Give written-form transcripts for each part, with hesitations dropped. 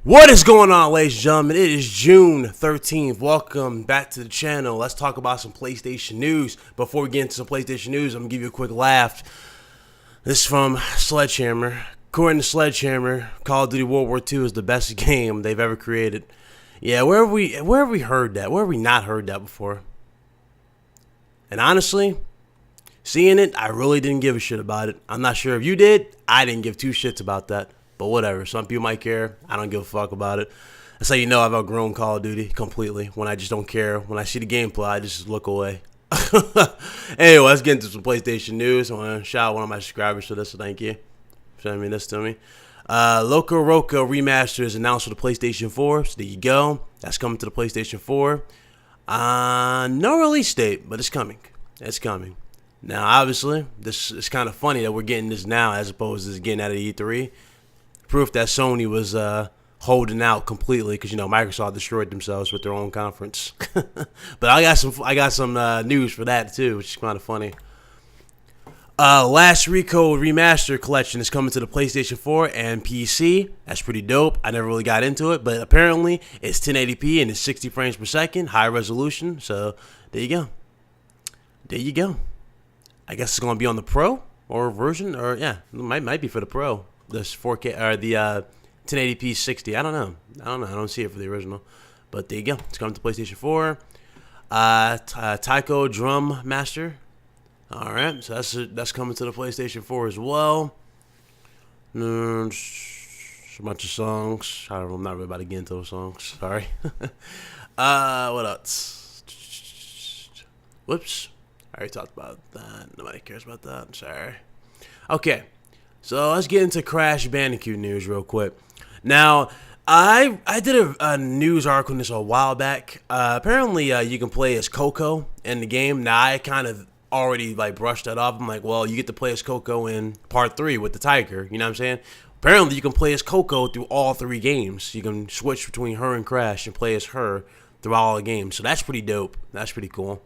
What is going on, ladies and gentlemen? It is June 13th. Welcome back to the channel. Let's talk about some PlayStation news. Before we get into some PlayStation news, I'm going to give you a quick laugh. This is from Sledgehammer. According to Sledgehammer, Call of Duty World War II is the best game they've ever created. Yeah, where have we heard that? Where have we not heard that before? And honestly, seeing it, I really didn't give a shit about it. I'm not sure if you did. I didn't give two shits about that. But whatever, some people might care. I don't give a fuck about it. That's how you know I've outgrown Call of Duty completely. When I just don't care. When I see the gameplay, I just look away. Anyway, let's get into some PlayStation news. I want to shout out one of my subscribers for this, so thank you for sending this to me. LocoRoco Remaster is announced for the PlayStation 4, so there you go. That's coming to the PlayStation 4. No release date, but it's coming. It's coming. Now, obviously, this is kind of funny that we're getting this now as opposed to getting out of E3. Proof that Sony was holding out completely because Microsoft destroyed themselves with their own conference. But I got some news for that too, which is kind of funny. Last Recode Remaster collection is coming to the PlayStation 4 and PC. That's pretty dope. I never really got into it, but apparently it's 1080p and it's 60 frames per second, high resolution. So there you go. There you go. I guess it's gonna be on the Pro or version, or yeah, it might be for the Pro. This 4K or the 1080p 60. I don't know. I don't see it for the original, but there you go. It's coming to PlayStation 4. Taiko Drum Master. All right, so that's coming to the PlayStation 4 as well. A bunch of songs. I'm not really about to get into those songs. Sorry. What else? Whoops. I already talked about that. Nobody cares about that. Sorry. Okay. So let's get into Crash Bandicoot news real quick. Now, I did a news article on this a while back. Apparently, you can play as Coco in the game. Now, I kind of already brushed that off. I'm like, well, you get to play as Coco in Part 3 with the tiger. You know what I'm saying? Apparently, you can play as Coco through all 3 games. You can switch between her and Crash and play as her through all the games. So that's pretty dope. That's pretty cool.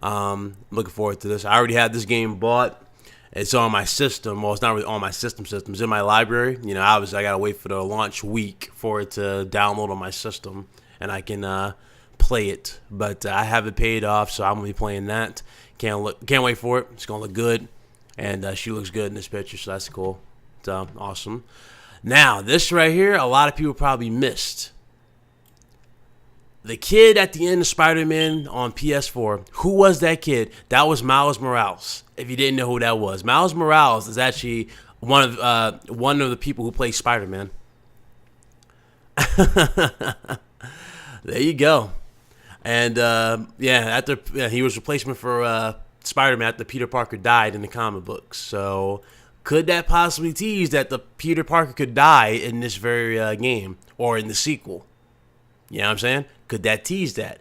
Looking forward to this. I already had this game bought. It's on my system. Well, it's not really on my system. It's in my library. Obviously, I got to wait for the launch week for it to download on my system, and I can play it. But I have it paid off, so I'm going to be playing that. Can't wait for it. It's going to look good, and she looks good in this picture, so that's cool. So, awesome. Now, this right here, a lot of people probably missed. The kid at the end of Spider-Man on PS4, who was that kid? That was Miles Morales. If you didn't know who that was, Miles Morales is actually one of the people who play Spider-Man. There you go. And he was replacement for Spider-Man after Peter Parker died in the comic books. So could that possibly tease that the Peter Parker could die in this very game or in the sequel? You know what I'm saying? Could that tease that?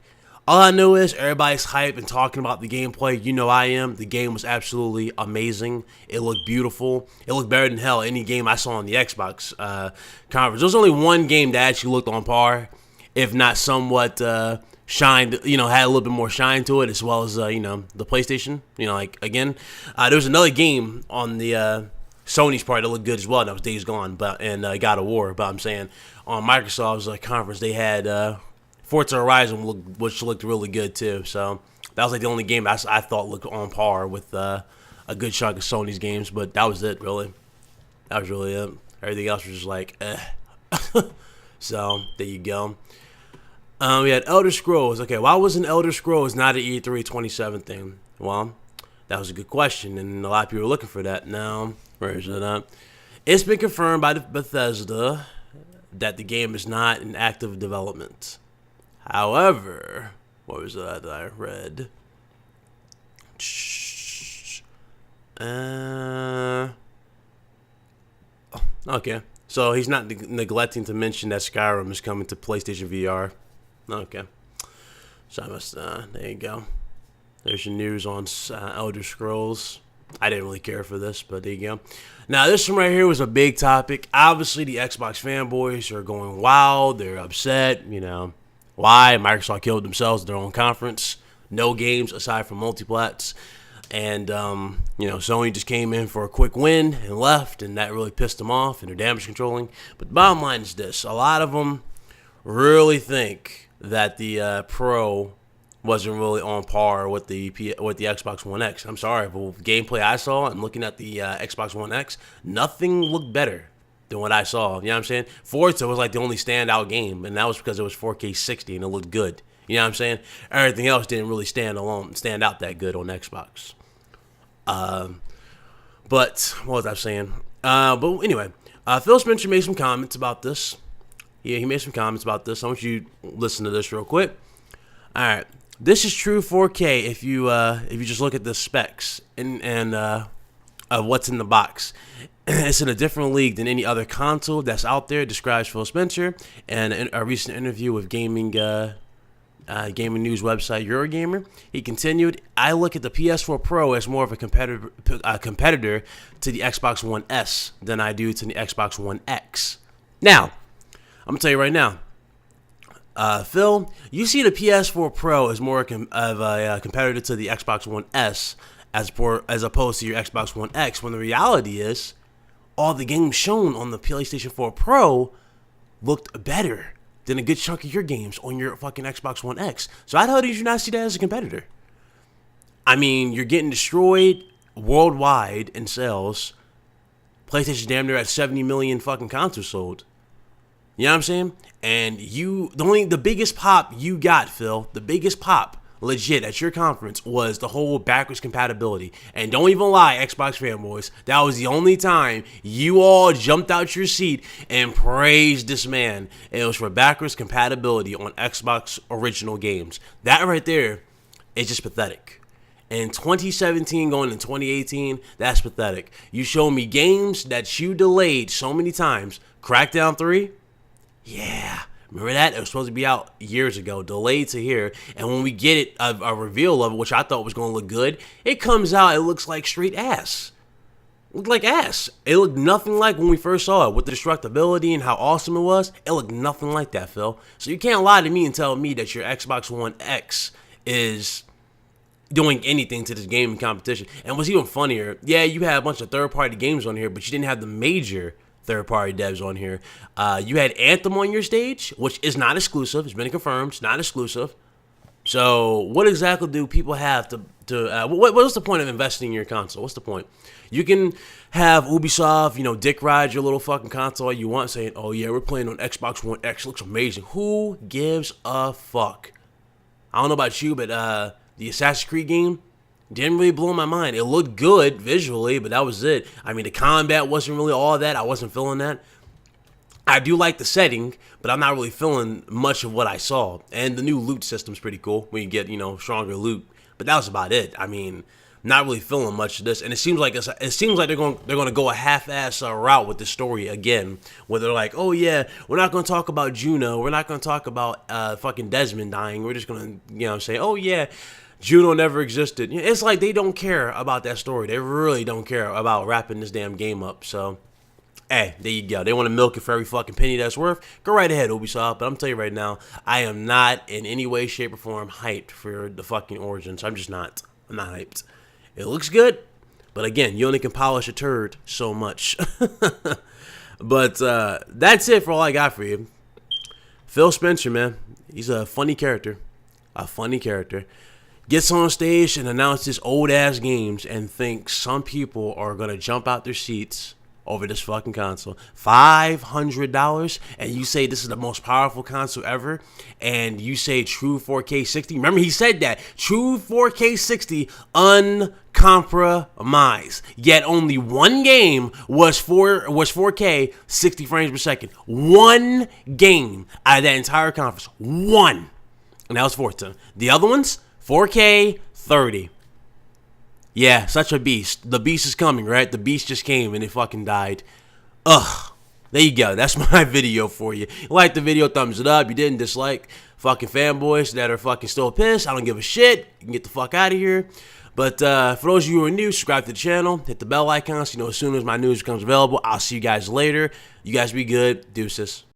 All I know is everybody's hype and talking about the gameplay. You know I am. The game was absolutely amazing. It looked beautiful. It looked better than hell any game I saw on the Xbox conference. There was only one game that actually looked on par, if not somewhat shined, had a little bit more shine to it, as well as, the PlayStation. There was another game on the Sony's part that looked good as well. That was Days Gone, and God of War. But I'm saying on Microsoft's conference, they had Forza Horizon, which looked really good too. So that was the only game I thought looked on par with a good chunk of Sony's games. But that was it, really. That was really it. Everything else was just So there you go. We had Elder Scrolls. Okay, why wasn't Elder Scrolls not an E3 27 thing? Well, that was a good question, and a lot of people were looking for that. Now, where is it at? It's been confirmed by Bethesda that the game is not in active development. However, what was that I read? Okay. So he's not neglecting to mention that Skyrim is coming to PlayStation VR. Okay. So I must, there you go. There's your news on Elder Scrolls. I didn't really care for this, but there you go. Now, this one right here was a big topic. Obviously, the Xbox fanboys are going wild. They're upset, Why? Microsoft killed themselves in their own conference. No games aside from multiplats. And, Sony just came in for a quick win and left, and that really pissed them off, and they're damage controlling. But the bottom line is this. A lot of them really think that the Pro wasn't really on par with the Xbox One X. I'm sorry, but with gameplay I saw and looking at the Xbox One X, nothing looked better than what I saw. You know what I'm saying? Forza was like the only standout game, and that was because it was 4K 60 and it looked good. You know what I'm saying? Everything else didn't really stand out that good on Xbox. But what was I saying? But anyway, Phil Spencer made some comments about this. Yeah, he made some comments about this. I want you to listen to this real quick. All right, this is true 4K if you just look at the specs and of what's in the box. It's in a different league than any other console that's out there, describes Phil Spencer in a recent interview with gaming news website Eurogamer. He continued, I look at the PS4 Pro as more of a competitor to the Xbox One S than I do to the Xbox One X. Now, I'm going to tell you right now, Phil, you see the PS4 Pro as more of a competitor to the Xbox One S as opposed to your Xbox One X, when the reality is all the games shown on the PlayStation 4 Pro looked better than a good chunk of your games on your fucking Xbox One X. So how the hell did you not see that as a competitor? I mean, you're getting destroyed worldwide in sales. PlayStation's damn near at 70 million fucking consoles sold. You know what I'm saying? And the biggest pop you got, Phil, the biggest pop, legit, at your conference was the whole backwards compatibility. And don't even lie, Xbox fanboys, that was the only time you all jumped out your seat and praised this man. It was for backwards compatibility on Xbox original games. That right there is just pathetic. In 2017 going into 2018, that's pathetic. You show me games that you delayed so many times. Crackdown 3? Yeah. Remember that? It was supposed to be out years ago, delayed to here. And when we get it, a reveal of it, which I thought was going to look good, it comes out, it looks like straight ass. It looked like ass. It looked nothing like when we first saw it, with the destructibility and how awesome it was. It looked nothing like that, Phil. So you can't lie to me and tell me that your Xbox One X is doing anything to this gaming competition. And what's even funnier, yeah, you had a bunch of third-party games on here, but you didn't have the major third-party devs on here. You had Anthem on your stage, which is not exclusive. It's been confirmed. It's not exclusive. So what exactly do people have to what's the point of investing in your console? What's the point? You can have Ubisoft, dick ride your little fucking console all you want, saying, oh yeah, we're playing on Xbox One X. It looks amazing. Who gives a fuck? I don't know about you, but the Assassin's Creed game didn't really blow my mind. It looked good visually, but that was it. I mean, the combat wasn't really all that. I wasn't feeling that. I do like the setting, but I'm not really feeling much of what I saw. And the new loot system's pretty cool when you get, stronger loot. But that was about it. I mean, not really feeling much of this. And it seems like they're going to go a half-ass route with this story again, where they're like, oh yeah, we're not going to talk about Juno. We're not going to talk about fucking Desmond dying. We're just going to, say, oh yeah, Juno never existed. It's like they don't care about that story. They really don't care about wrapping this damn game up. So, hey, there you go. They want to milk it for every fucking penny that's worth. Go right ahead, Ubisoft. But I'm telling you right now, I am not in any way, shape, or form hyped for the fucking Origins. I'm just not. I'm not hyped. It looks good, but again, you only can polish a turd so much. But that's it for all I got for you. Phil Spencer, man. He's a funny character. A funny character. Gets on stage and announces old-ass games and thinks some people are going to jump out their seats over this fucking console. $500, and you say this is the most powerful console ever, and you say true 4K 60. Remember, he said that. True 4K 60 uncompromised. Yet only one game was 4K 60 frames per second. One game out of that entire conference. One. And that was Forza. The other ones, 4K 30. Yeah, such a beast. The beast is coming, right? The beast just came and it fucking died. Ugh. There you go. That's my video for you. You like the video, thumbs it up. You didn't dislike, fucking fanboys that are fucking still pissed. I don't give a shit. You can get the fuck out of here. But for those of you who are new, subscribe to the channel. Hit the bell icon so you know as soon as my news becomes available. I'll see you guys later. You guys be good. Deuces.